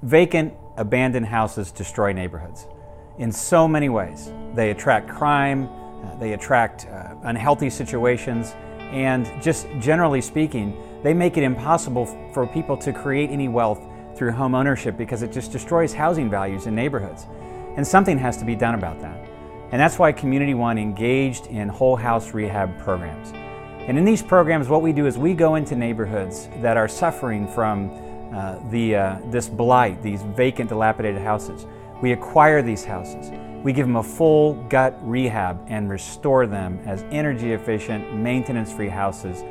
Vacant, abandoned houses destroy neighborhoods in so many ways. They attract crime, they attract unhealthy situations, and just generally speaking, they make it impossible for people to create any wealth through home ownership because it just destroys housing values in neighborhoods. And something has to be done about that. And that's why Community One engaged in whole house rehab programs. And in these programs, what we do is we go into neighborhoods that are suffering from this blight, these vacant, dilapidated houses. We acquire these houses. We give them a full gut rehab and restore them as energy efficient, maintenance-free houses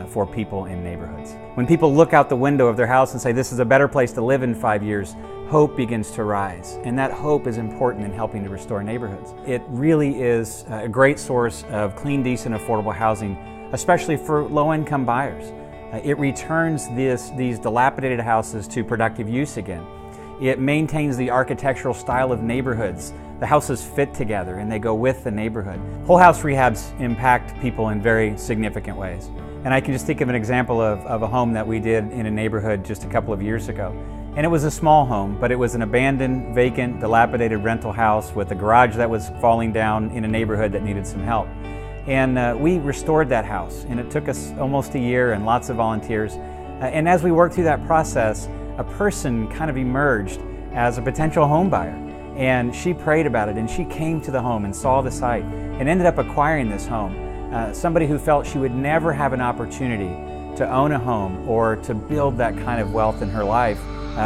for people in neighborhoods. When people look out the window of their house and say, this is a better place to live in 5 years, hope begins to rise. And that hope is important in helping to restore neighborhoods. It really is a great source of clean, decent, affordable housing, especially for low-income buyers. It returns these dilapidated houses to productive use again. It maintains the architectural style of neighborhoods. The houses fit together and they go with the neighborhood. Whole house rehabs impact people in very significant ways. And I can just think of an example of a home that we did in a neighborhood just a couple of years ago. And it was a small home, but it was an abandoned, vacant, dilapidated rental house with a garage that was falling down in a neighborhood that needed some help. And we restored that house, and it took us almost a year and lots of volunteers. And as we worked through that process, a person kind of emerged as a potential home buyer. And she prayed about it, and she came to the home and saw the site and ended up acquiring this home. Somebody who felt she would never have an opportunity to own a home or to build that kind of wealth in her life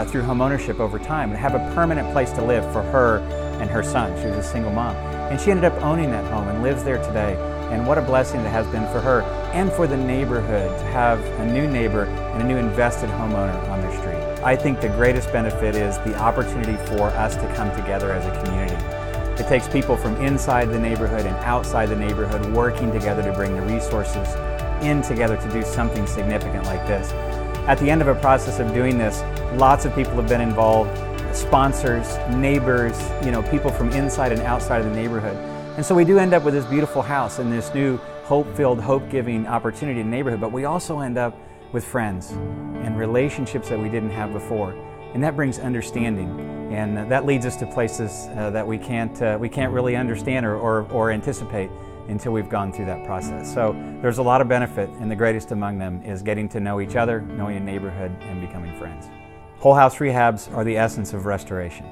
through home ownership over time, and have a permanent place to live for her and her son. She was a single mom. And she ended up owning that home and lives there today. And what a blessing it has been for her and for the neighborhood to have a new neighbor and a new invested homeowner on their street. I think the greatest benefit is the opportunity for us to come together as a community. It takes people from inside the neighborhood and outside the neighborhood working together to bring the resources in together to do something significant like this. At the end of a process of doing this, lots of people have been involved, sponsors, neighbors, people from inside and outside of the neighborhood. And so we do end up with this beautiful house and this new hope-filled, hope-giving opportunity in the neighborhood, but we also end up with friends and relationships that we didn't have before. And that brings understanding, and that leads us to places that we can't really understand or anticipate until we've gone through that process. So there's a lot of benefit, and the greatest among them is getting to know each other, knowing a neighborhood, and becoming friends. Whole house rehabs are the essence of restoration.